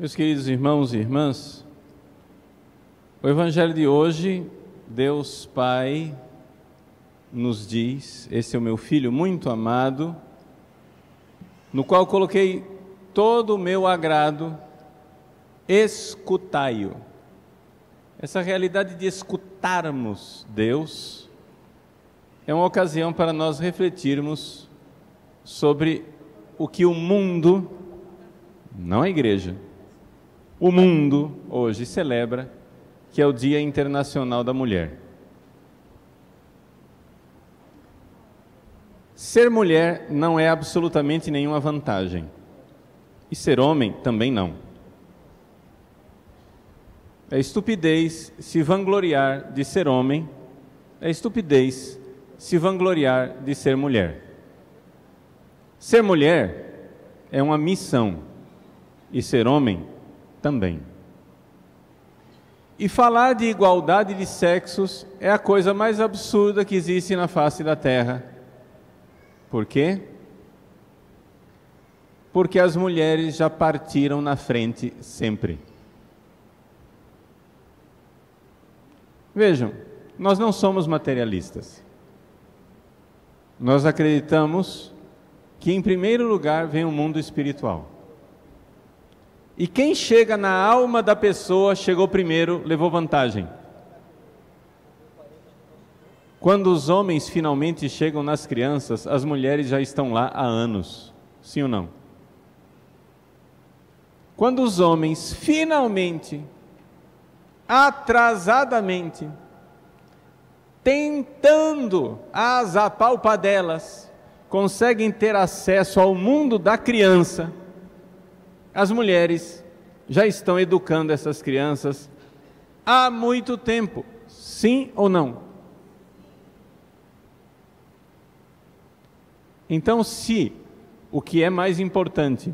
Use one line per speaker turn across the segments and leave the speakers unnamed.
Meus queridos irmãos e irmãs, o Evangelho de hoje, Deus Pai nos diz: esse é o meu Filho muito amado, no qual coloquei todo o meu agrado, escutai-o. Essa realidade de escutarmos Deus é uma ocasião para nós refletirmos sobre o que o mundo, não a igreja, o mundo hoje celebra, que é o Dia Internacional da Mulher. Ser mulher não é absolutamente nenhuma vantagem, e ser homem também não. É estupidez se vangloriar de ser homem, é estupidez se vangloriar de ser mulher. Ser mulher é uma missão, e ser homem também. E falar de igualdade de sexos é a coisa mais absurda que existe na face da terra. Por quê? Porque as mulheres já partiram na frente sempre. Vejam, nós não somos materialistas. Nós acreditamos que em primeiro lugar vem o mundo espiritual. E quem chega na alma da pessoa, chegou primeiro, levou vantagem. Quando os homens finalmente chegam nas crianças, as mulheres já estão lá há anos. Sim ou não? Quando os homens finalmente, atrasadamente, tentando às apalpadelas, conseguem ter acesso ao mundo da criança, as mulheres já estão educando essas crianças há muito tempo. Sim ou não? Então, se o que é mais importante,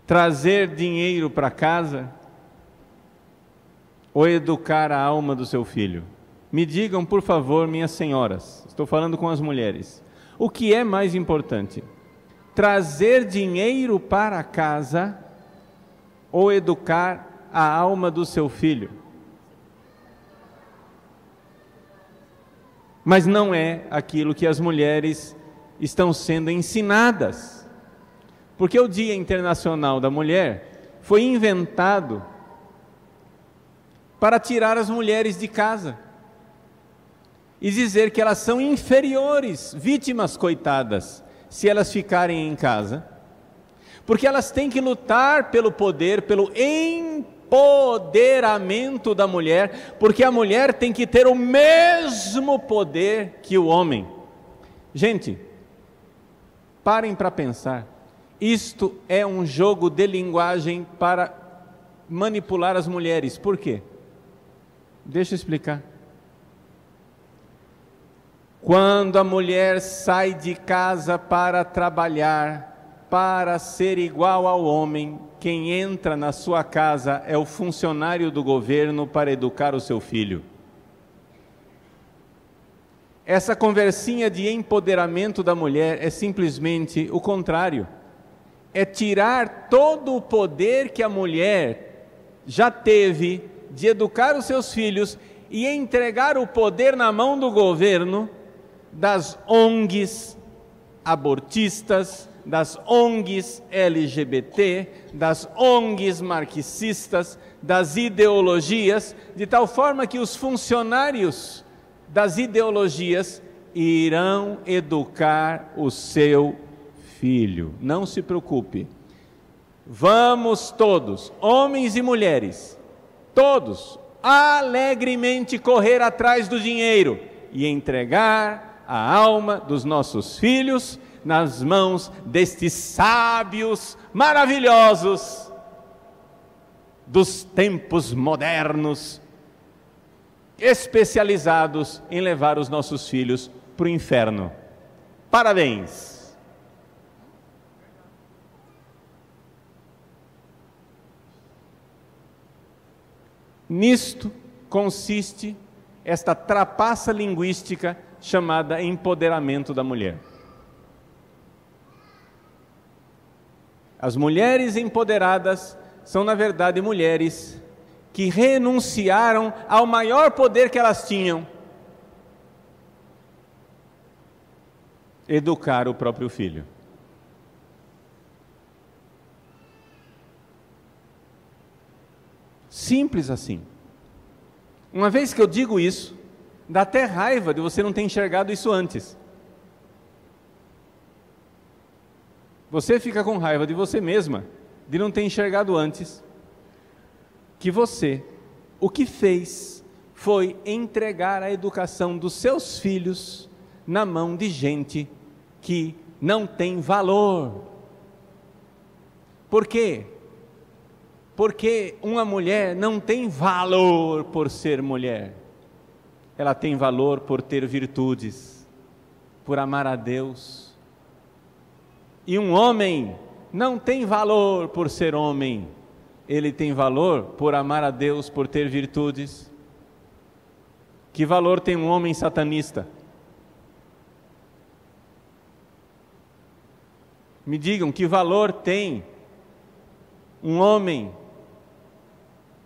trazer dinheiro para casa ou educar a alma do seu filho? Me digam, por favor, minhas senhoras, estou falando com as mulheres, o que é mais importante? Trazer dinheiro para casa ou educar a alma do seu filho? Mas não é aquilo que as mulheres estão sendo ensinadas. Porque o Dia Internacional da Mulher foi inventado para tirar as mulheres de casa e dizer que elas são inferiores, vítimas coitadas, se elas ficarem em casa, porque elas têm que lutar pelo poder, pelo empoderamento da mulher, porque a mulher tem que ter o mesmo poder que o homem. Gente, parem para pensar, isto é um jogo de linguagem para manipular as mulheres. Por quê? Deixa eu explicar. Quando a mulher sai de casa para trabalhar, para ser igual ao homem, quem entra na sua casa é o funcionário do governo para educar o seu filho. Essa conversinha de empoderamento da mulher é simplesmente o contrário. É tirar todo o poder que a mulher já teve de educar os seus filhos e entregar o poder na mão do governo, das ONGs abortistas, das ONGs LGBT, das ONGs marxistas, das ideologias, de tal forma que os funcionários das ideologias irão educar o seu filho. Não se preocupe. Vamos todos, homens e mulheres, todos, alegremente correr atrás do dinheiro e entregar a alma dos nossos filhos nas mãos destes sábios maravilhosos dos tempos modernos, especializados em levar os nossos filhos para o inferno. Parabéns! Nisto consiste esta trapaça linguística chamada empoderamento da mulher. As mulheres empoderadas são, na verdade, mulheres que renunciaram ao maior poder que elas tinham: educar o próprio filho. Simples assim. Uma vez que eu digo isso, dá até raiva de você não ter enxergado isso antes. Você fica com raiva de você mesma, de não ter enxergado antes, que você, o que fez, foi entregar a educação dos seus filhos na mão de gente que não tem valor. Por quê? Porque uma mulher não tem valor por ser mulher. Ela tem valor por ter virtudes, por amar a Deus. E um homem não tem valor por ser homem. Ele tem valor por amar a Deus, por ter virtudes. Que valor tem um homem satanista? Me digam, que valor tem um homem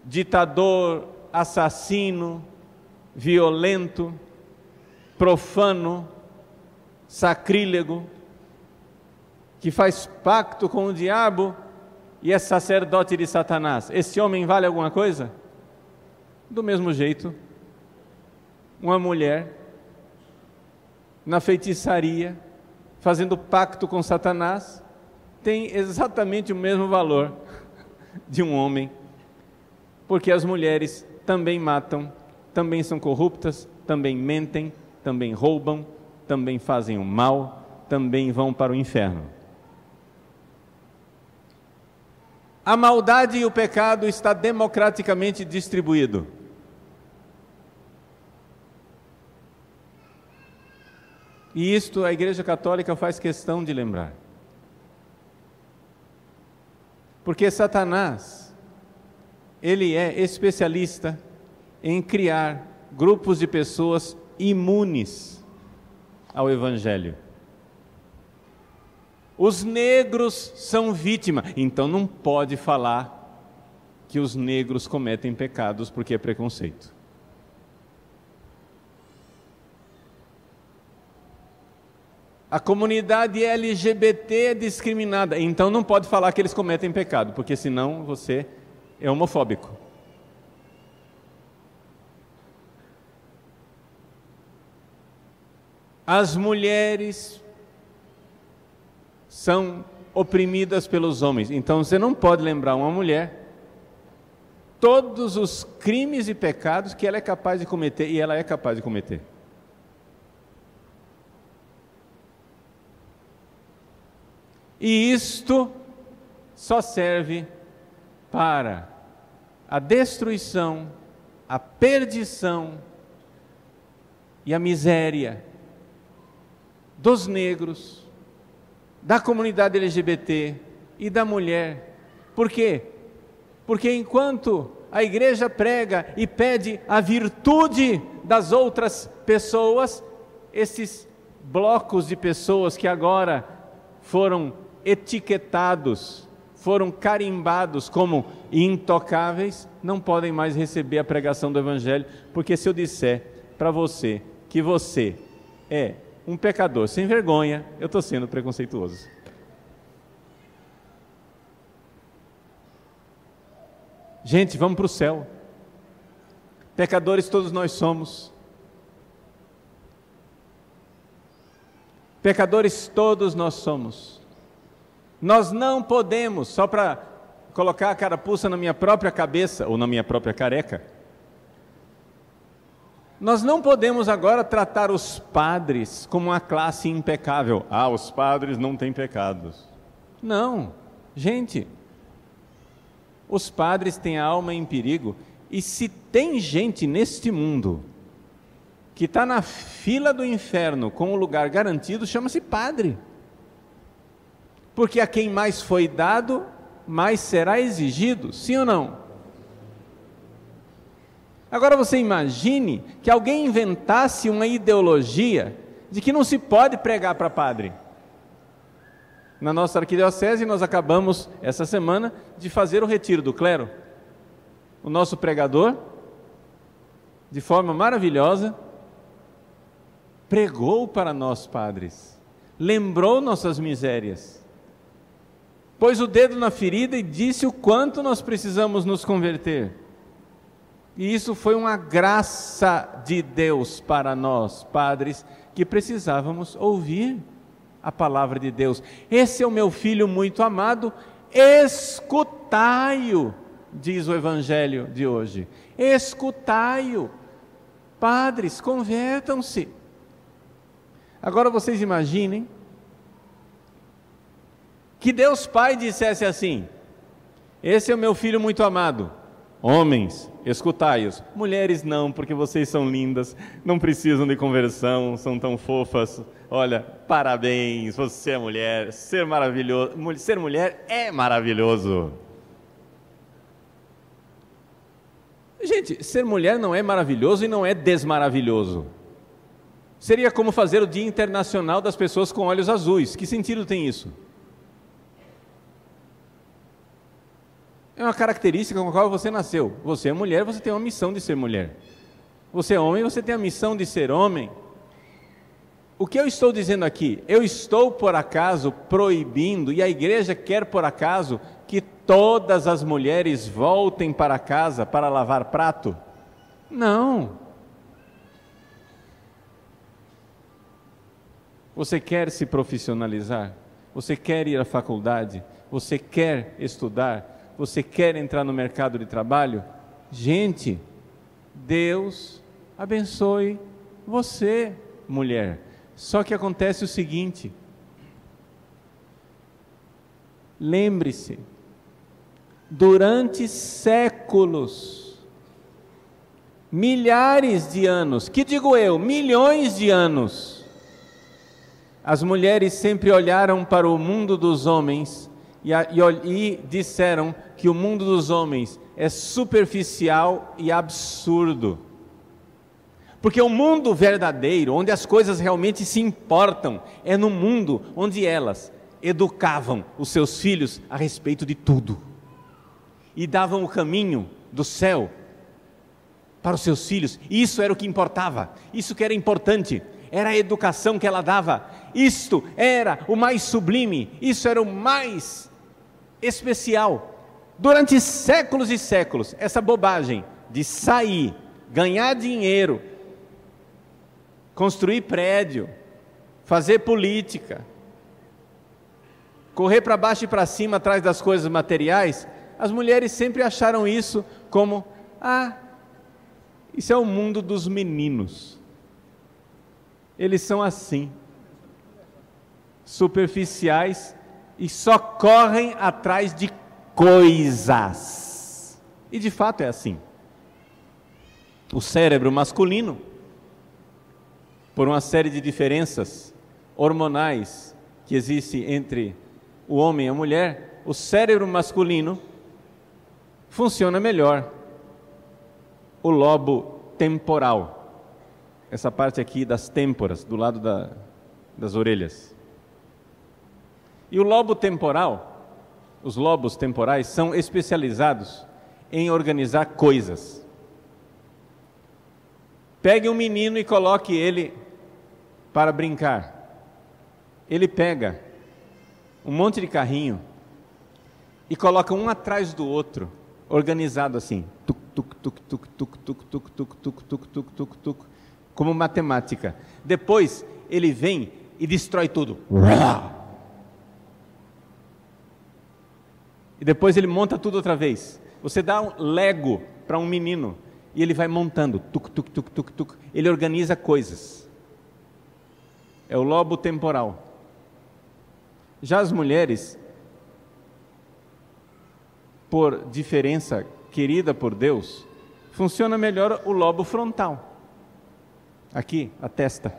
ditador, assassino, violento, profano, sacrílego, que faz pacto com o diabo e é sacerdote de Satanás? Esse homem vale alguma coisa? Do mesmo jeito, uma mulher na feitiçaria, fazendo pacto com Satanás, tem exatamente o mesmo valor de um homem, porque as mulheres também matam, também são corruptas, também mentem, também roubam, também fazem o mal, também vão para o inferno. A maldade e o pecado está democraticamente distribuído. E isto a Igreja Católica faz questão de lembrar. Porque Satanás, ele é especialista em criar grupos de pessoas imunes ao Evangelho. Os negros são vítima, então não pode falar que os negros cometem pecados porque é preconceito. A comunidade LGBT é discriminada, então não pode falar que eles cometem pecado, porque senão você é homofóbico. As mulheres são oprimidas pelos homens, então você não pode lembrar uma mulher todos os crimes e pecados que ela é capaz de cometer, e ela é capaz de cometer. E isto só serve para a destruição, a perdição e a miséria dos negros, da comunidade LGBT e da mulher. Por quê? Porque enquanto a igreja prega e pede a virtude das outras pessoas, esses blocos de pessoas que agora foram etiquetados, foram carimbados como intocáveis, não podem mais receber a pregação do Evangelho, porque se eu disser para você que você é um pecador sem vergonha, eu estou sendo preconceituoso. Gente, vamos para o céu. Pecadores todos nós somos. Pecadores todos nós somos. Nós não podemos, só para colocar a carapuça na minha própria cabeça, ou na minha própria careca, nós não podemos agora tratar os padres como uma classe impecável. Ah, os padres não têm pecados. Não, gente, os padres têm a alma em perigo, e se tem gente neste mundo que está na fila do inferno com o lugar garantido, chama-se padre. Porque a quem mais foi dado, mais será exigido, sim ou não? Agora você imagine que alguém inventasse uma ideologia de que não se pode pregar para padre. Na nossa arquidiocese, nós acabamos, essa semana, de fazer o retiro do clero. O nosso pregador, de forma maravilhosa, pregou para nós padres, lembrou nossas misérias, pôs o dedo na ferida e disse o quanto nós precisamos nos converter. E isso foi uma graça de Deus para nós, padres, que precisávamos ouvir a palavra de Deus. Esse é o meu filho muito amado, escutai-o, diz o evangelho de hoje. Escutai-o. Padres, convertam-se. Agora vocês imaginem que Deus Pai dissesse assim: esse é o meu filho muito amado. Homens, escutai-os. Mulheres não, porque vocês são lindas, não precisam de conversão, são tão fofas. Olha, parabéns, você é mulher, ser maravilhoso, ser mulher é maravilhoso. Gente, ser mulher não é maravilhoso e não é desmaravilhoso. Seria como fazer o Dia Internacional das Pessoas com Olhos Azuis. Que sentido tem isso? É uma característica com a qual você nasceu. Você é mulher, você tem uma missão de ser mulher. Você é homem, você tem a missão de ser homem. O que eu estou dizendo aqui? Eu estou, por acaso, proibindo, e a igreja quer, por acaso, que todas as mulheres voltem para casa para lavar prato? Não. Você quer se profissionalizar? Você quer ir à faculdade? Você quer estudar? Você quer entrar no mercado de trabalho? Gente, Deus abençoe você, mulher. Só que acontece o seguinte: lembre-se, durante séculos, milhares de anos, que digo eu, milhões de anos, as mulheres sempre olharam para o mundo dos homens e disseram que o mundo dos homens é superficial e absurdo. Porque o mundo verdadeiro, onde as coisas realmente se importam, é no mundo onde elas educavam os seus filhos a respeito de tudo. E davam o caminho do céu para os seus filhos. Isso era o que importava, isso que era importante, era a educação que ela dava. Isto era o mais sublime, isso era o mais especial. Durante séculos e séculos, essa bobagem de sair, ganhar dinheiro, construir prédio, fazer política, correr para baixo e para cima atrás das coisas materiais, as mulheres sempre acharam isso como: isso é o mundo dos meninos. Eles são assim, superficiais e só correm atrás de coisas. E de fato é assim. O cérebro masculino, por uma série de diferenças hormonais que existe entre o homem e a mulher, o cérebro masculino funciona melhor. O lobo temporal, essa parte aqui das têmporas, do lado das orelhas. E o lobo temporal, os lobos temporais são especializados em organizar coisas. Pegue um menino e coloque ele para brincar. Ele pega um monte de carrinho e coloca um atrás do outro, organizado assim, tuc, tuc, tuc, tuc, tuc, tuc, tuc, tuc, tuc, tuc, tuc, tuc, tuc, como matemática. Depois ele vem e destrói tudo. E depois ele monta tudo outra vez. Você dá um Lego para um menino e ele vai montando, tuc, tuc, tuc, tuc, tuc. Ele organiza coisas. É o lobo temporal. Já as mulheres, por diferença querida por Deus, funciona melhor o lobo frontal. Aqui, a testa.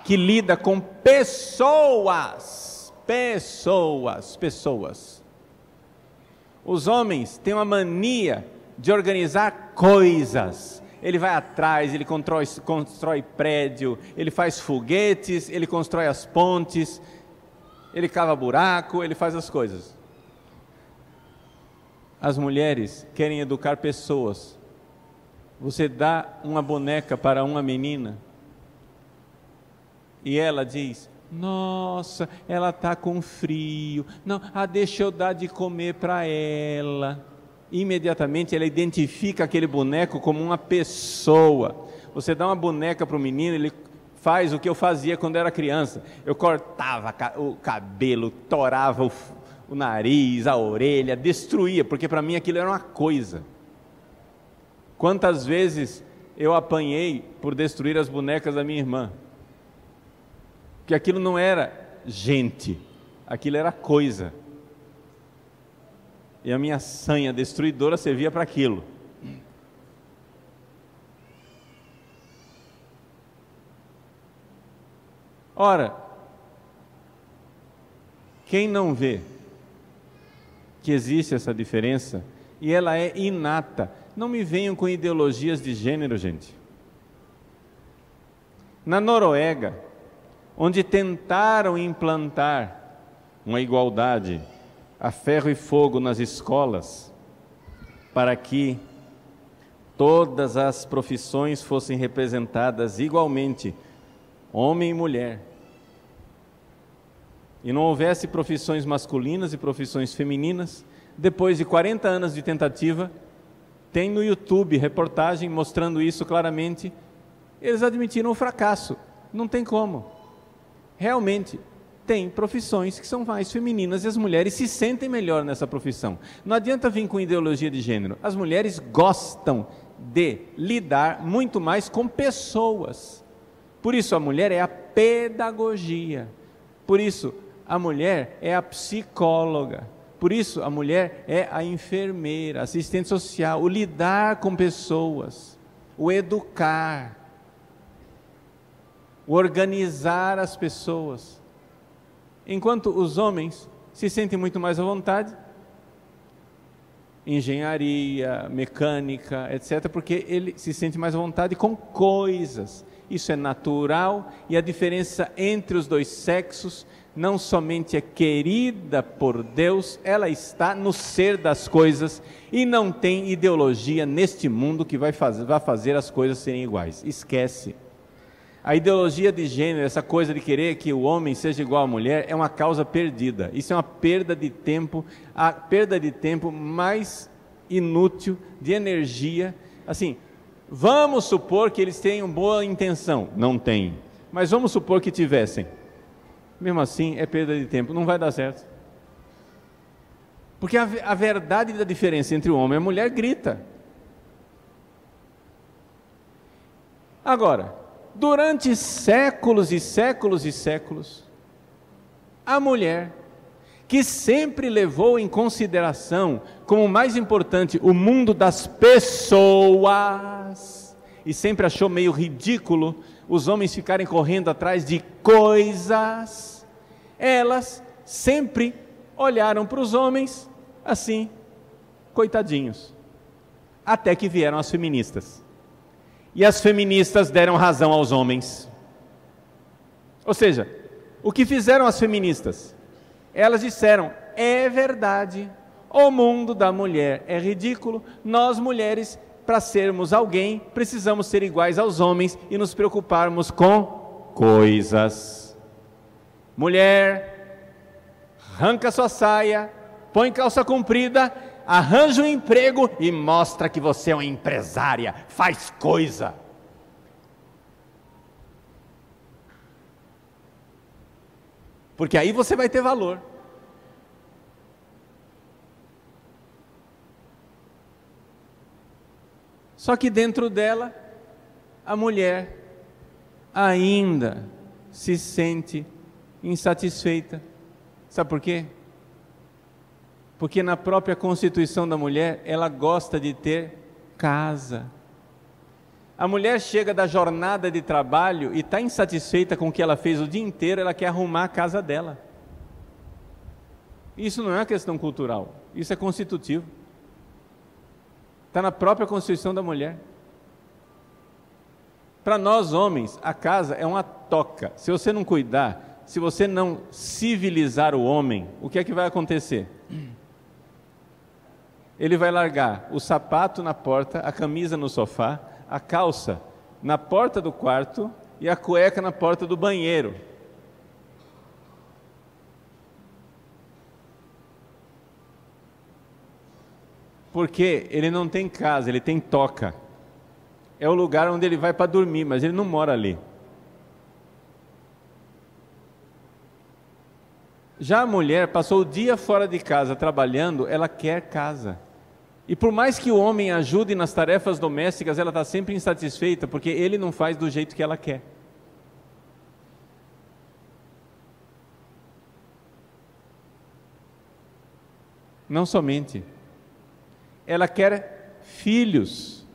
Que lida com pessoas. Os homens têm uma mania de organizar coisas. Ele vai atrás, ele constrói prédio, ele faz foguetes, ele constrói as pontes. ele cava buraco, ele faz as coisas. As mulheres querem educar pessoas. Você dá uma boneca para uma menina e ela diz: nossa, ela está com frio, não, deixa eu dar de comer para ela. Imediatamente ela identifica aquele boneco como uma pessoa. Você dá uma boneca para o menino, ele faz o que eu fazia quando era criança. Eu cortava o cabelo, torava o nariz, a orelha, destruía, porque para mim aquilo era uma coisa. Quantas vezes eu apanhei por destruir as bonecas da minha irmã? Que aquilo não era gente, aquilo era coisa. E a minha sanha destruidora servia para aquilo. Ora, quem não vê que existe essa diferença, e ela é inata, não me venham com ideologias de gênero, gente. Na Noruega, onde tentaram implantar uma igualdade a ferro e fogo nas escolas, para que todas as profissões fossem representadas igualmente, homem e mulher, e não houvesse profissões masculinas e profissões femininas, depois de 40 anos de tentativa, tem no YouTube reportagem mostrando isso claramente. Eles admitiram o fracasso, não tem como. Realmente, tem profissões que são mais femininas e as mulheres se sentem melhor nessa profissão. Não adianta vir com ideologia de gênero. As mulheres gostam de lidar muito mais com pessoas. Por isso a mulher é a pedagogia. Por isso a mulher é a psicóloga. Por isso a mulher é a enfermeira, assistente social, o lidar com pessoas, o educar, o organizar as pessoas. Enquanto os homens se sentem muito mais à vontade, engenharia, mecânica, etc., porque ele se sente mais à vontade com coisas. Isso é natural, e a diferença entre os dois sexos não somente é querida por Deus, ela está no ser das coisas, e não tem ideologia neste mundo que vai fazer as coisas serem iguais. Esquece. A ideologia de gênero, essa coisa de querer que o homem seja igual à mulher, é uma causa perdida. Isso é uma perda de tempo, a perda de tempo mais inútil, de energia. Assim, vamos supor que eles tenham boa intenção. Não tem. Mas vamos supor que tivessem. Mesmo assim, é perda de tempo. Não vai dar certo. Porque a verdade da diferença entre o homem e a mulher grita. Agora, durante séculos e séculos e séculos, a mulher, que sempre levou em consideração como mais importante o mundo das pessoas, e sempre achou meio ridículo os homens ficarem correndo atrás de coisas, elas sempre olharam para os homens assim, coitadinhos, até que vieram as feministas. E as feministas deram razão aos homens. Ou seja, o que fizeram as feministas? Elas disseram: é verdade, o mundo da mulher é ridículo, nós mulheres, para sermos alguém, precisamos ser iguais aos homens e nos preocuparmos com coisas. Mulher, arranca sua saia, põe calça comprida, arranja um emprego e mostra que você é uma empresária, faz coisa. Porque aí você vai ter valor. Só que dentro dela, a mulher ainda se sente insatisfeita. Sabe por quê? Porque na própria constituição da mulher, ela gosta de ter casa. A mulher chega da jornada de trabalho e está insatisfeita com o que ela fez o dia inteiro, ela quer arrumar a casa dela. Isso não é uma questão cultural, isso é constitutivo. Está na própria constituição da mulher. Para nós homens, a casa é uma toca. Se você não cuidar, se você não civilizar o homem, o que é que vai acontecer? Ele vai largar o sapato na porta, a camisa no sofá, a calça na porta do quarto e a cueca na porta do banheiro. Porque ele não tem casa, ele tem toca. É o lugar onde ele vai para dormir, mas ele não mora ali. Já a mulher passou o dia fora de casa trabalhando, ela quer casa. E por mais que o homem ajude nas tarefas domésticas, ela está sempre insatisfeita, porque ele não faz do jeito que ela quer. Não somente. Ela quer filhos.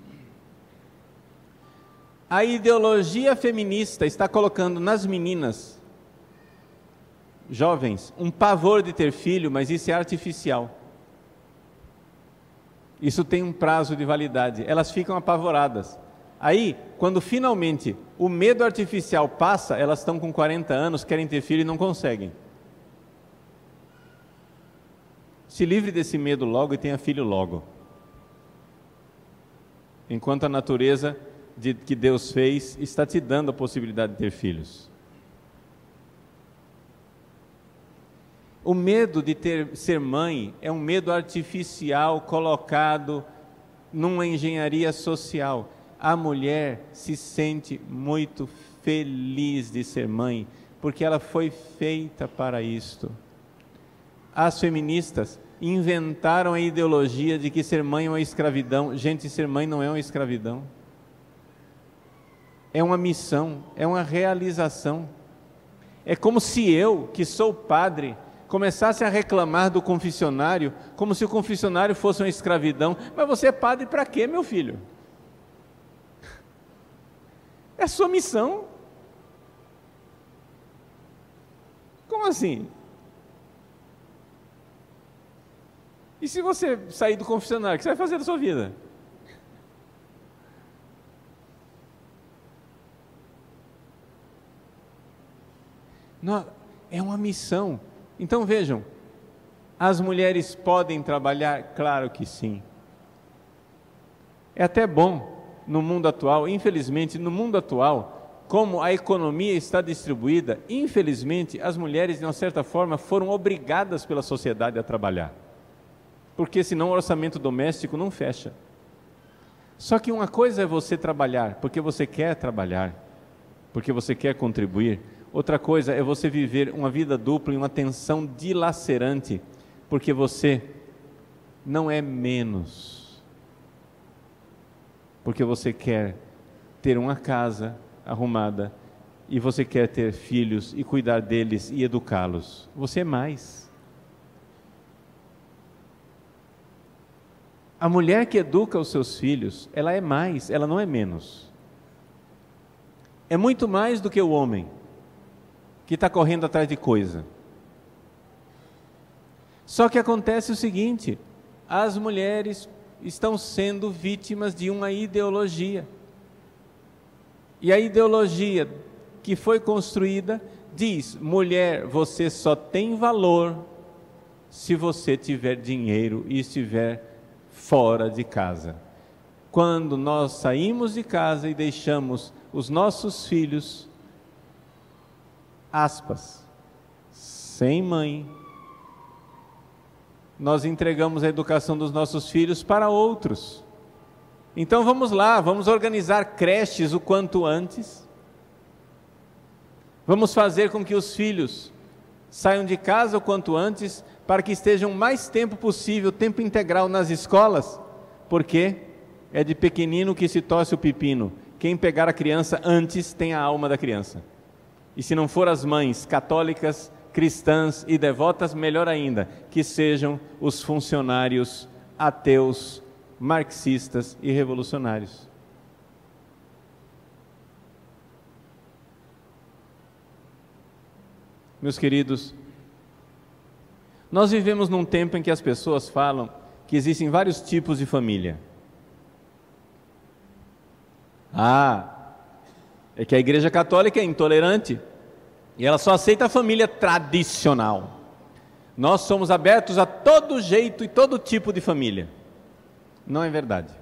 A ideologia feminista está colocando nas meninas, jovens, um pavor de ter filho, mas isso é artificial. Isso tem um prazo de validade. Elas ficam apavoradas. Aí, quando finalmente o medo artificial passa, elas estão com 40 anos, querem ter filho e não conseguem. Se livre desse medo logo e tenha filho logo. Enquanto a natureza que Deus fez está te dando a possibilidade de ter filhos. O medo de ser mãe é um medo artificial colocado numa engenharia social. A mulher se sente muito feliz de ser mãe, porque ela foi feita para isto. As feministas inventaram a ideologia de que ser mãe é uma escravidão. Gente, ser mãe não é uma escravidão. É uma missão, é uma realização. É como se eu, que sou padre, começasse a reclamar do confessionário, como se o confessionário fosse uma escravidão. Mas você é padre para quê, meu filho? É a sua missão. Como assim? E se você sair do confessionário, o que você vai fazer da sua vida? Não, é uma missão. Então vejam, as mulheres podem trabalhar? Claro que sim. É até bom no mundo atual, infelizmente no mundo atual, como a economia está distribuída, infelizmente as mulheres de uma certa forma foram obrigadas pela sociedade a trabalhar. Porque senão o orçamento doméstico não fecha. Só que uma coisa é você trabalhar, porque você quer trabalhar, porque você quer contribuir. Outra coisa é você viver uma vida dupla em uma tensão dilacerante, porque você não é menos. Porque você quer ter uma casa arrumada, e você quer ter filhos e cuidar deles e educá-los. Você é mais. A mulher que educa os seus filhos, ela é mais, ela não é menos. É muito mais do que o homem que está correndo atrás de coisa. Só que acontece o seguinte: as mulheres estão sendo vítimas de uma ideologia. E a ideologia que foi construída diz: mulher, você só tem valor se você tiver dinheiro e estiver fora de casa. Quando nós saímos de casa e deixamos os nossos filhos, aspas, sem mãe, nós entregamos a educação dos nossos filhos para outros. Então vamos lá, vamos organizar creches o quanto antes, vamos fazer com que os filhos saiam de casa o quanto antes, para que estejam mais tempo possível, tempo integral nas escolas, porque é de pequenino que se torce o pepino. Quem pegar a criança antes tem a alma da criança. E se não for as mães católicas, cristãs e devotas, melhor ainda, que sejam os funcionários ateus, marxistas e revolucionários. Meus queridos, nós vivemos num tempo em que as pessoas falam que existem vários tipos de família. É que a Igreja Católica é intolerante. E ela só aceita a família tradicional. Nós somos abertos a todo jeito e todo tipo de família. Não é verdade.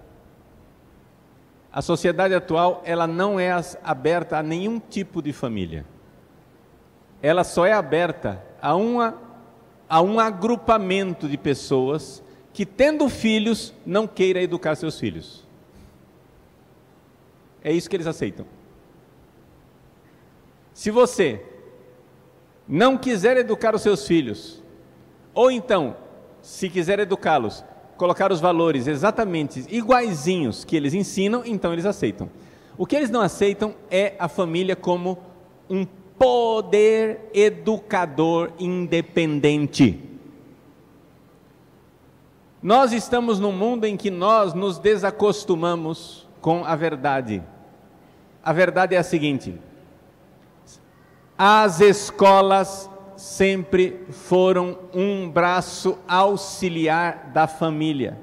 A sociedade atual, ela não é aberta a nenhum tipo de família. Ela só é aberta a um agrupamento de pessoas que, tendo filhos, não queira educar seus filhos. É isso que eles aceitam. Se você não quiser educar os seus filhos, ou então, se quiser educá-los, colocar os valores exatamente iguaizinhos que eles ensinam, então eles aceitam. O que eles não aceitam é a família como um poder educador independente. Nós estamos num mundo em que nós nos desacostumamos com a verdade. A verdade é a seguinte: as escolas sempre foram um braço auxiliar da família.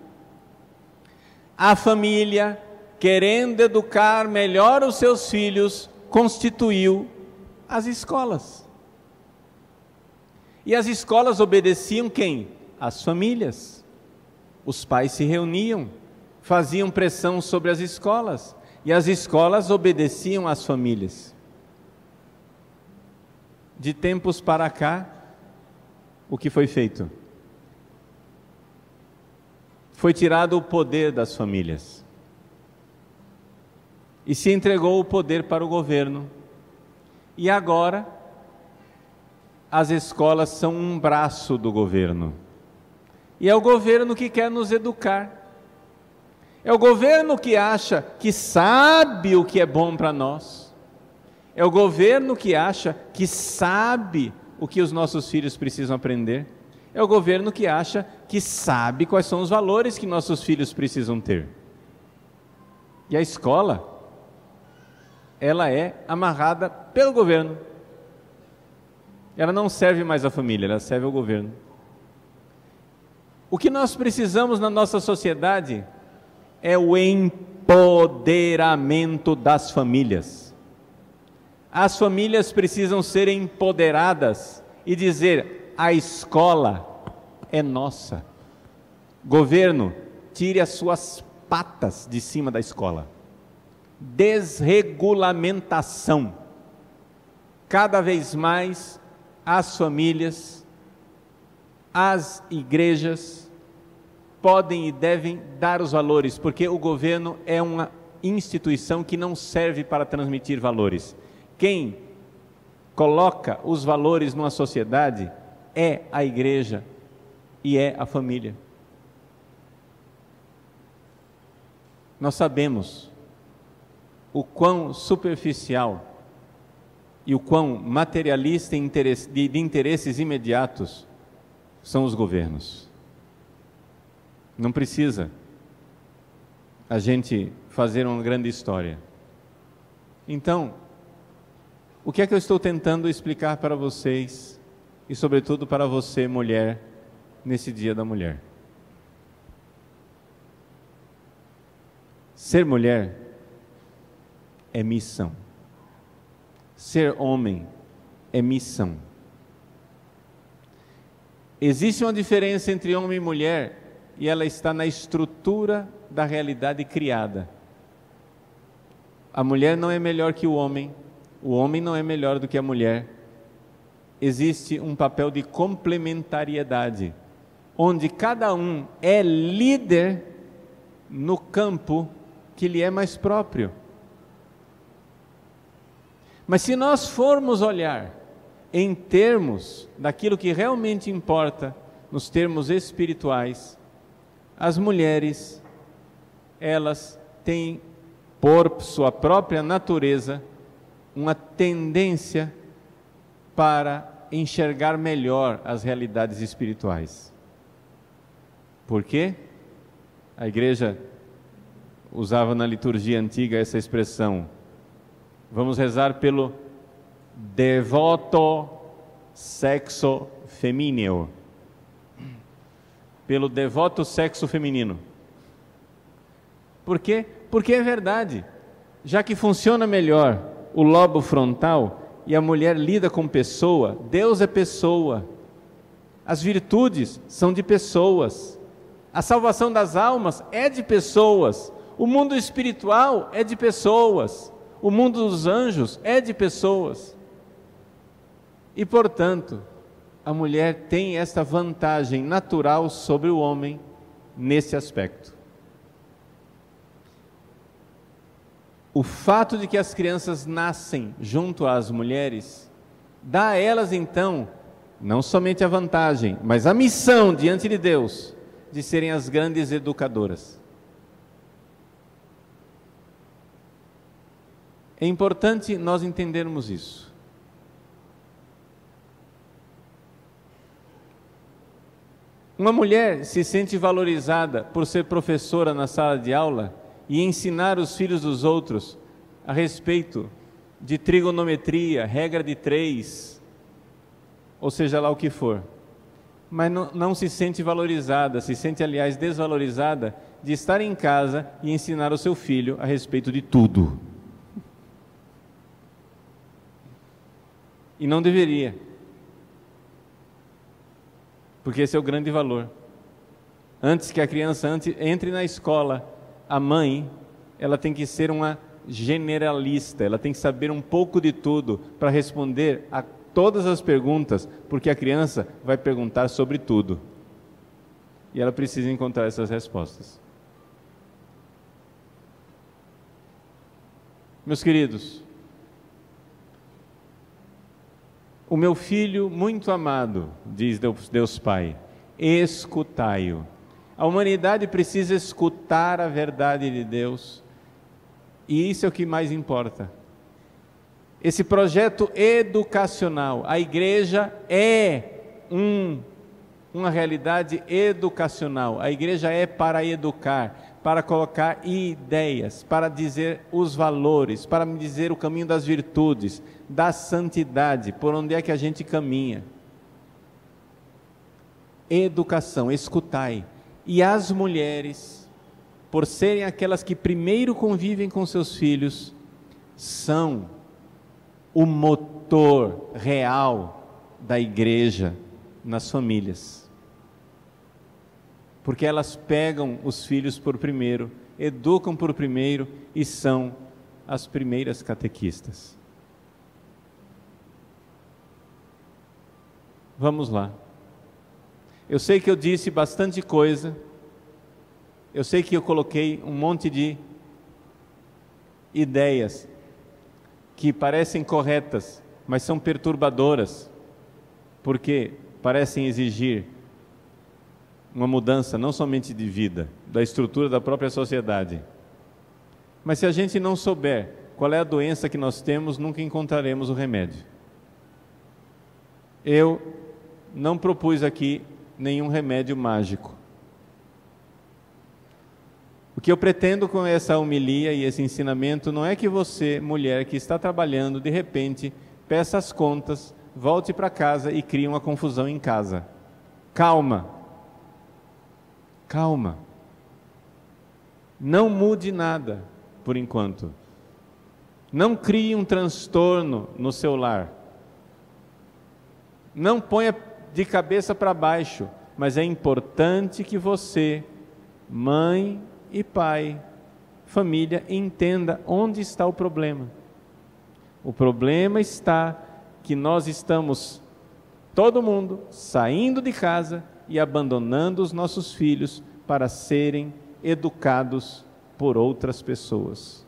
A família, querendo educar melhor os seus filhos, constituiu as escolas. E as escolas obedeciam quem? As famílias. Os pais se reuniam, faziam pressão sobre as escolas, e as escolas obedeciam às famílias. De tempos para cá, o que foi feito? Foi tirado o poder das famílias e se entregou o poder para o governo. E agora, as escolas são um braço do governo. E é o governo que quer nos educar. É o governo que acha que sabe o que é bom para nós. É o governo que acha que sabe o que os nossos filhos precisam aprender. É o governo que acha que sabe quais são os valores que nossos filhos precisam ter. E a escola, ela é amarrada pelo governo. Ela não serve mais à família, ela serve ao governo. O que nós precisamos na nossa sociedade é o empoderamento das famílias. As famílias precisam ser empoderadas e dizer: a escola é nossa. Governo, tire as suas patas de cima da escola. Desregulamentação. Cada vez mais as famílias, as igrejas podem e devem dar os valores, porque o governo é uma instituição que não serve para transmitir valores. Quem coloca os valores numa sociedade é a igreja e é a família. Nós sabemos o quão superficial e o quão materialista de interesses imediatos são os governos. Não precisa a gente fazer uma grande história. Então, o que é que eu estou tentando explicar para vocês, e sobretudo para você, mulher, nesse Dia da Mulher? Ser mulher é missão. Ser homem é missão. Existe uma diferença entre homem e mulher, e ela está na estrutura da realidade criada. A mulher não é melhor que o homem não é melhor do que a mulher. Existe um papel de complementariedade, onde cada um é líder no campo que lhe é mais próprio. Mas se nós formos olhar em termos daquilo que realmente importa, nos termos espirituais, as mulheres, elas têm, por sua própria natureza, uma tendência para enxergar melhor as realidades espirituais. Por quê? A igreja usava na liturgia antiga essa expressão: vamos rezar pelo devoto sexo feminino. Pelo devoto sexo feminino. Por quê? Porque é verdade. Já que funciona melhor o lobo frontal e a mulher lida com pessoa, Deus é pessoa. As virtudes são de pessoas. A salvação das almas é de pessoas. O mundo espiritual é de pessoas. O mundo dos anjos é de pessoas. E, portanto, a mulher tem esta vantagem natural sobre o homem nesse aspecto. O fato de que as crianças nascem junto às mulheres dá a elas, então, não somente a vantagem, mas a missão diante de Deus de serem as grandes educadoras. É importante nós entendermos isso. Uma mulher se sente valorizada por ser professora na sala de aula e ensinar os filhos dos outros a respeito de trigonometria, regra de 3, ou seja lá o que for. Mas não se sente valorizada, se sente, aliás, desvalorizada de estar em casa e ensinar o seu filho a respeito de tudo. E não deveria. Porque esse é o grande valor. Antes que a criança entre na escola, a mãe, ela tem que ser uma generalista, ela tem que saber um pouco de tudo para responder a todas as perguntas, porque a criança vai perguntar sobre tudo. E ela precisa encontrar essas respostas. Meus queridos, o meu filho muito amado, diz Deus Pai, escutai-o. A humanidade precisa escutar a verdade de Deus, e isso é o que mais importa. Esse projeto educacional, a igreja é uma realidade educacional, a igreja é para educar, para colocar ideias, para dizer os valores, para me dizer o caminho das virtudes, da santidade, por onde é que a gente caminha. Educação, escutai. E as mulheres, por serem aquelas que primeiro convivem com seus filhos, são o motor real da igreja nas famílias. Porque elas pegam os filhos por primeiro, educam por primeiro e são as primeiras catequistas. Vamos lá. Eu sei que eu disse bastante coisa, eu sei que eu coloquei um monte de ideias que parecem corretas, mas são perturbadoras, porque parecem exigir uma mudança não somente de vida, da estrutura da própria sociedade. Mas se a gente não souber qual é a doença que nós temos, nunca encontraremos o remédio. Eu não propus aqui nenhum remédio mágico. O que eu pretendo com essa homilia e esse ensinamento não é que você, mulher que está trabalhando, de repente, peça as contas, volte para casa e crie uma confusão em casa. Calma. Calma. Não mude nada, por enquanto. Não crie um transtorno no seu lar. Não ponha de cabeça para baixo, mas é importante que você, mãe e pai, família, entenda onde está o problema. O problema está que nós estamos, todo mundo, saindo de casa e abandonando os nossos filhos para serem educados por outras pessoas.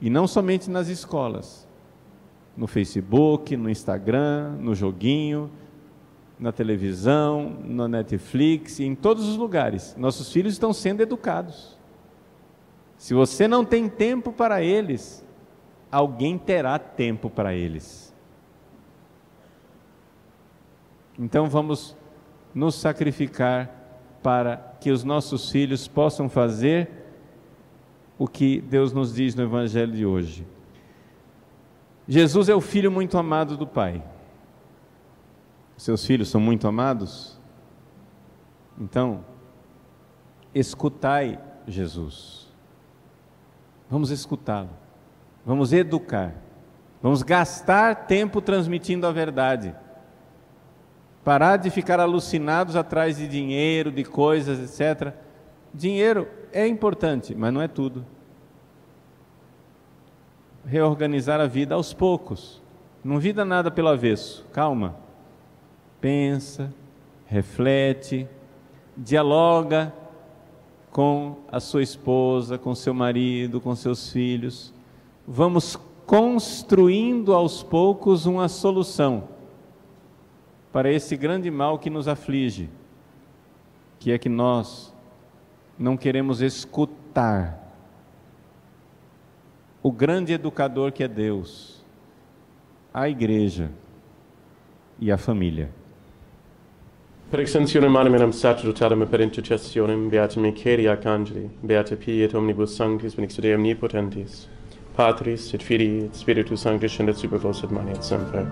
E não somente nas escolas, no Facebook, no Instagram, no joguinho, na televisão, na Netflix, em todos os lugares. Nossos filhos estão sendo educados. Se você não tem tempo para eles, alguém terá tempo para eles. Então vamos nos sacrificar para que os nossos filhos possam fazer o que Deus nos diz no Evangelho de hoje. Jesus é o Filho muito amado do Pai. Seus filhos são muito amados? Então, escutai Jesus. Vamos escutá-lo. Vamos educar. Vamos gastar tempo transmitindo a verdade. Parar de ficar alucinados atrás de dinheiro, de coisas, etc. Dinheiro é importante, mas não é tudo. Reorganizar a vida aos poucos. Não vida nada pelo avesso. Calma. Pensa, reflete, dialoga com a sua esposa, com seu marido, com seus filhos. Vamos construindo aos poucos uma solução para esse grande mal que nos aflige, que é que nós não queremos escutar o grande educador que é Deus, a igreja e a família.
Per extensionem animam sacerdotalem e per intercessionem beatum Michaeli Arcangeli, beata pie et omnibus sanctis benedictus Dei omnipotentis, Patris et Filii et Spiritus Sanctus, scendet super vos et manet semper.